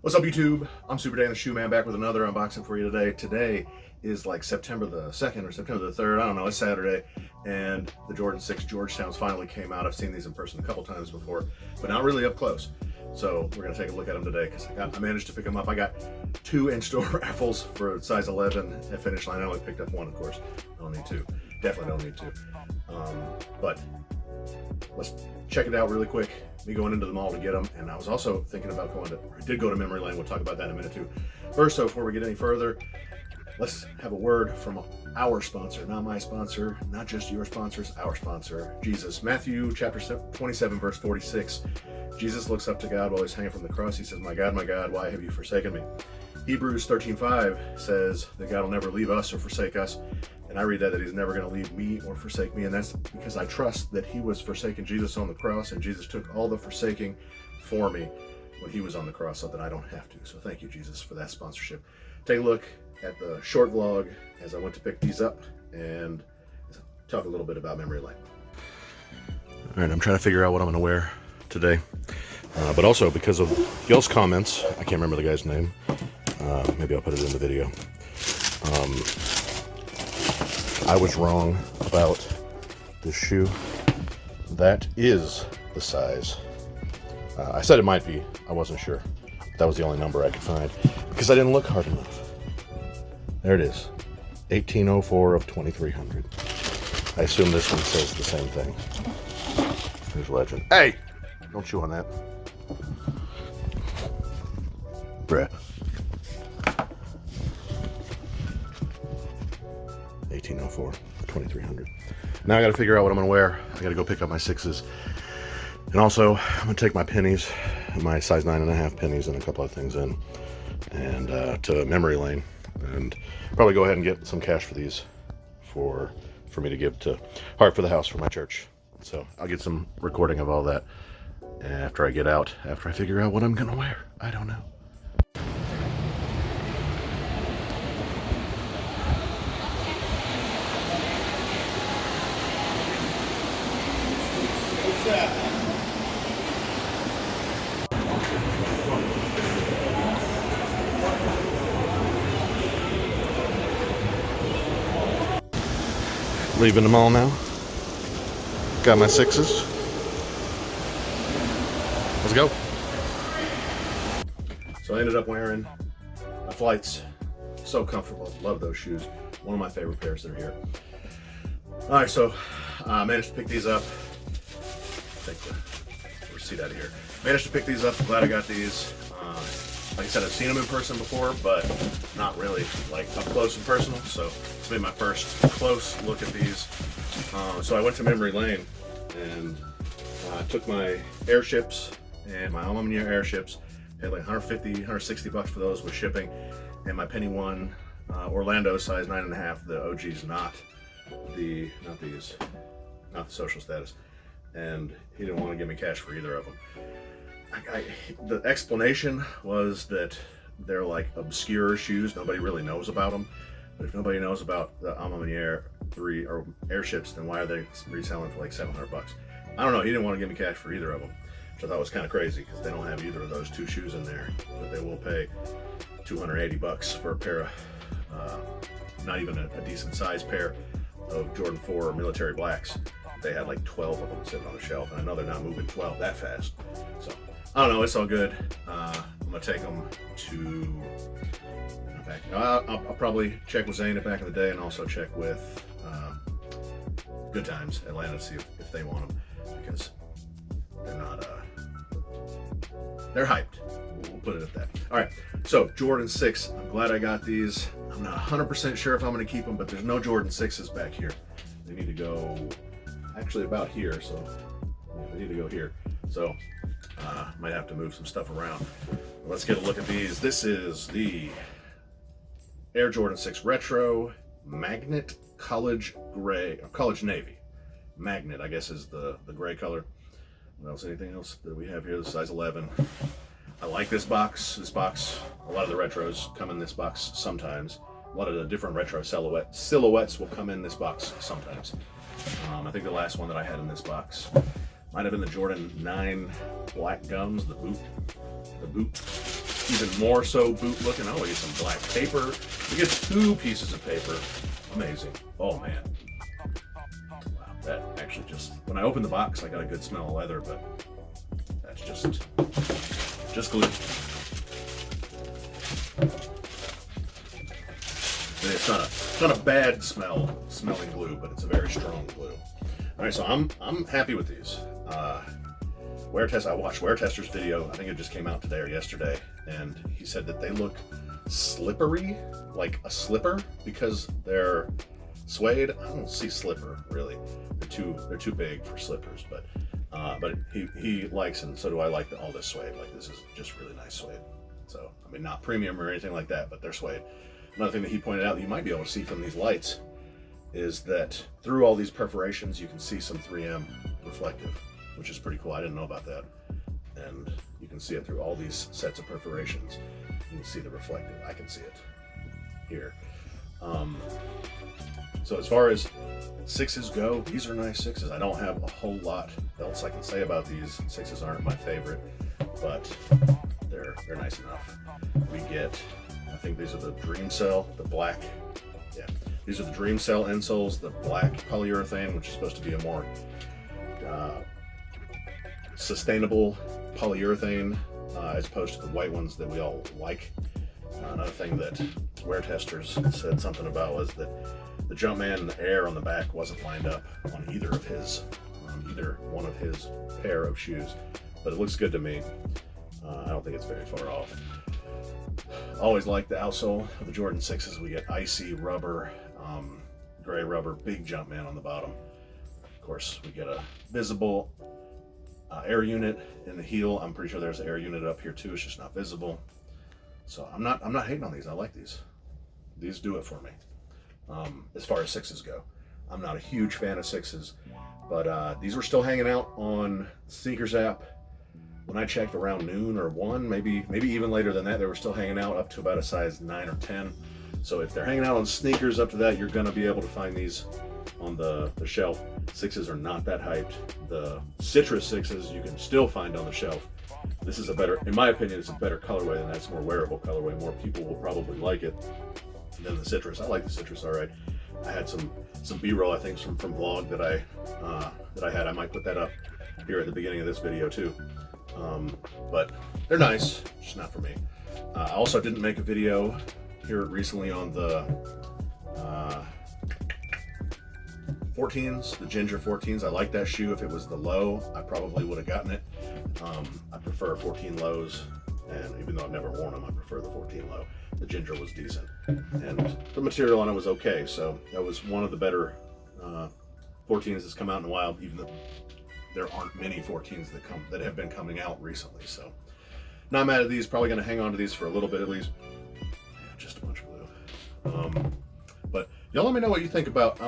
What's up, YouTube? I'm Super Dan the Shoe Man, back with another unboxing for you today. Today is like September the 2nd or September the 3rd, I don't know, it's Saturday, and the Jordan 6 Georgetowns finally came out. I've seen these in person a couple times before, but not really up close. So we're gonna take a look at them today because I managed to pick them up. I got 2 in-store raffles for size 11 at Finish Line. I only picked up 1, of course. I don't need 2. Definitely don't need 2. But let's check it out really quick. Me going into the mall to get them, and I was also thinking about I did go to memory lane. We'll talk about that in a minute too. First, though, before we get any further, let's have a word from our sponsor, not my sponsor, not just your sponsors, our sponsor, Jesus. Matthew chapter 27, verse 46. Jesus looks up to God while he's hanging from the cross. He says, my God, why have you forsaken me? Hebrews 13:5 says that God will never leave us or forsake us. And I read that he's never going to leave me or forsake me. And that's because I trust that he was forsaking Jesus on the cross, and Jesus took all the forsaking for me when he was on the cross so that I don't have to. So thank you, Jesus, for that sponsorship. Take a look at the short vlog as I went to pick these up and talk a little bit about memory lane. All right, I'm trying to figure out what I'm going to wear today. But also because of y'all's comments, I can't remember the guy's name. Maybe I'll put it in the video. I was wrong about this shoe. That is the size. I said it might be. I wasn't sure. That was the only number I could find because I didn't look hard enough. There it is. 1804 of 2300. I assume this one says the same thing. Here's legend. Hey! Don't chew on that. Bruh. 1804, 2300. Now I got to figure out what I'm going to wear. I got to go pick up my 6s. And also, I'm going to take my pennies, my size 9.5 pennies, and a couple of things in, and to memory lane, and probably go ahead and get some cash for these for me to give to Heart for the House for my church. So I'll get some recording of all that after I get out, after I figure out what I'm going to wear. I don't know. Leaving the mall now. Got my 6s. Let's go. So I ended up wearing my Flights. So comfortable. Love those shoes. One of my favorite pairs that are here. All right, so I managed to pick these up. Take the receipt out of here. Managed to pick these up. Glad I got these. Like I said, I've seen them in person before, but not really like up close and personal. So it's been my first close look at these. So I went to memory lane and took my airships and my alma mater airships. Paid like 150, 160 bucks for those with shipping, and my penny one Orlando size 9.5. The OGs, not the social status. And he didn't want to give me cash for either of them. The explanation was that they're like obscure shoes. Nobody really knows about them. But if nobody knows about the alma mater 3 or airships, then why are they reselling for like 700 bucks? I don't know. He didn't want to give me cash for either of them, which I thought was kind of crazy because they don't have either of those 2 shoes in there. But they will pay 280 bucks for a pair of, not even a decent sized pair of Jordan 4 military blacks. They had like 12 of them sitting on the shelf, and I know they're not moving 12 that fast. So I don't know, it's all good. I'm gonna take them to back. I'll probably check with Zane back in the day, and also check with Good Times Atlanta to see if they want them, because they're not they're hyped. We'll put it at that. All right, so Jordan 6. I'm glad I got these. I'm not 100% sure if I'm gonna keep them, but there's no Jordan 6s back here. They need to go actually about here, so they need to go here. So might have to move some stuff around. Let's get a look at these. This is the Air Jordan 6 Retro Magnet College Gray, or College Navy. Magnet, I guess, is the gray color. What else? Anything else that we have here? The size 11. I like this box. This box, a lot of the retros come in this box sometimes. A lot of the different retro silhouettes will come in this box sometimes. I think the last one that I had in this box might have been the Jordan 9 black gums, the boot. even more so boot looking. Oh, we get some black paper. We get 2 pieces of paper. Amazing. Oh man. Wow, that actually just, when I opened the box, I got a good smell of leather, but that's just glue. And it's not a bad smelling glue, but it's a very strong glue. All right, so I'm happy with these. Wear test. I watched Wear Tester's video. I think it just came out today or yesterday, and he said that they look slippery, like a slipper, because they're suede. I don't see slipper really. They're too big for slippers, but he likes, and so do I, like all this suede. Like, this is just really nice suede. So I mean, not premium or anything like that, but they're suede. Another thing that he pointed out that you might be able to see from these lights is that through all these perforations, you can see some 3M reflective, which is pretty cool. I didn't know about that. And you can see it through all these sets of perforations. You can see the reflective. I can see it here. So as far as 6s go, these are nice 6s. I don't have a whole lot else I can say about these. 6s aren't my favorite, but they're nice enough. We get, I think these are the Dream Cell, the black. Yeah, these are the Dream Cell insoles, the black polyurethane, which is supposed to be a more sustainable polyurethane as opposed to the white ones that we all like. Another thing that Wear Testers said something about was that the Jumpman and the air on the back wasn't lined up on either one of his pair of shoes, but it looks good to me. I don't think it's very far off. I always like the outsole of the Jordan 6s. We get icy rubber, gray rubber, big Jumpman on the bottom. Of course, we get a visible air unit in the heel. I'm pretty sure there's an air unit up here too. It's just not visible. So I'm not hating on these. I like these. These do it for me. As far as 6s go, I'm not a huge fan of 6s, but these were still hanging out on Sneakers app when I checked around noon or 1, maybe even later than that. They were still hanging out up to about a size 9 or 10. So if they're hanging out on Sneakers up to that, you're gonna be able to find these on the shelf. 6s are not that hyped. The Citrus 6s you can still find on the shelf. This is a better, in my opinion, it's a better colorway than that. It's a more wearable colorway. More people will probably like it than the Citrus. I like the Citrus, all right. I had some B-roll, I think, from vlog that I had. I might put that up here at the beginning of this video too. But they're nice, just not for me. I also didn't make a video here recently on the 14s, the Ginger 14s. I like that shoe. If it was the low, I probably would have gotten it. I prefer 14 lows, and even though I've never worn them, I prefer the 14 low. The Ginger was decent, and the material on it was okay. So that was one of the better 14s that's come out in a while, even though there aren't many 14s that have been coming out recently. So not mad at these. Probably going to hang on to these for a little bit at least. Yeah, just a bunch of glue. But y'all let me know what you think about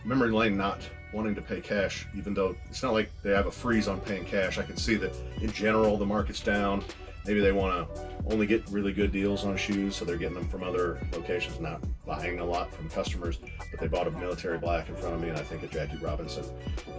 Memory Lane not wanting to pay cash, even though it's not like they have a freeze on paying cash. I can see that in general the market's down. Maybe they want to only get really good deals on shoes, so they're getting them from other locations, not buying a lot from customers. But they bought a military black in front of me, and I think a Jackie Robinson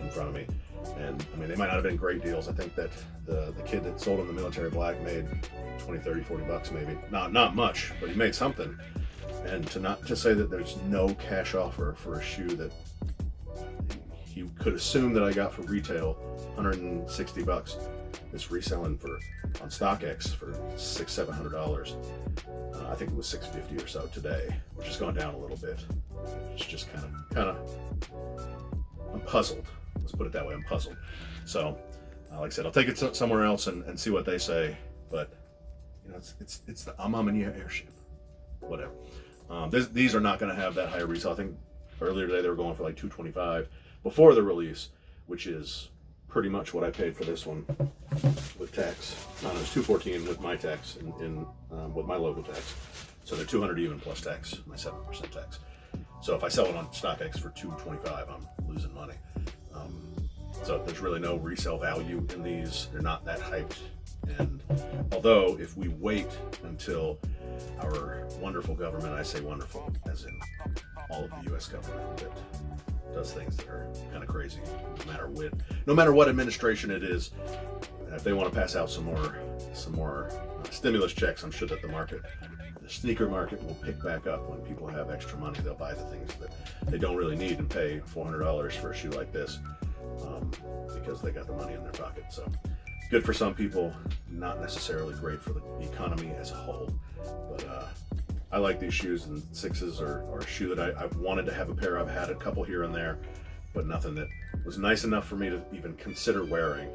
in front of me. And I mean, they might not have been great deals. I think that the kid that sold him the military black made 20, 30, 40 bucks maybe. Not much, but he made something. And to say that there's no cash offer for a shoe that he could assume that I got for retail, 160 bucks, it's reselling on StockX for $600-700. I think it was $650 or so today, which has gone down a little bit. It's just kind of, I'm puzzled. Let's put it that way. I'm puzzled. So, like I said, I'll take it somewhere else and see what they say. But you know, it's the Amamiya airship. Whatever. These are not going to have that high resale. I think earlier today they were going for like $225 before the release, which is pretty much what I paid for this one with tax. It was $214 with my tax and with my local tax. So they're $200 even plus tax, my 7% tax. So if I sell it on StockX for $225, I'm losing money. So there's really no resale value in these. They're not that hyped. And although if we wait until our wonderful government, I say wonderful as in all of the US government that does things that are kind of crazy, no matter what administration it is, if they want to pass out some more some more stimulus checks, I'm sure that the sneaker market will pick back up. When people have extra money, they'll buy the things that they don't really need and pay $400 for a shoe like this because they got the money in their pocket. So good for some people, not necessarily great for the economy as a whole. But I like these shoes, and 6s are a shoe that I've wanted to have a pair. I've had a couple here and there, but nothing that was nice enough for me to even consider wearing.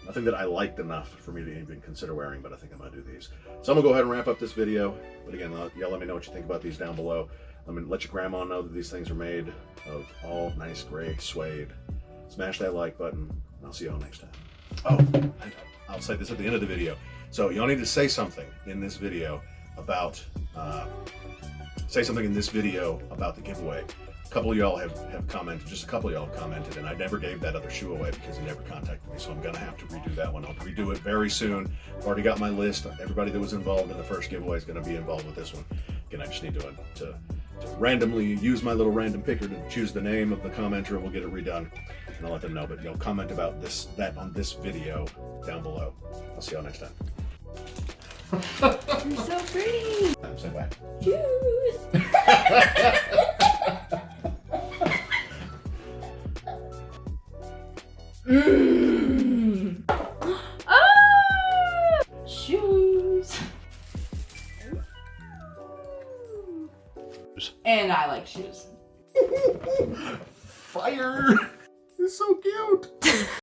Nothing that I liked enough for me to even consider wearing, but I think I'm gonna do these. So I'm gonna go ahead and wrap up this video. But again, y'all let me know what you think about these down below. Let your grandma know that these things are made of all nice gray suede. Smash that like button, and I'll see y'all next time. Oh, I'll say this at the end of the video. So y'all need to say something in this video about the giveaway. A couple of y'all have commented, just a couple of y'all have commented, and I never gave that other shoe away because he never contacted me, so I'm gonna have to redo that one. I'll redo it very soon. I've already got my list. Everybody that was involved in the first giveaway is gonna be involved with this one. Again, I just need to randomly use my little random picker to choose the name of the commenter, and we'll get it redone, and I'll let them know. But y'all comment about that on this video down below. I'll see y'all next time. You're so pretty. Say bye. Shoes. Ah! Shoes. And I like shoes. Fire! It's so cute.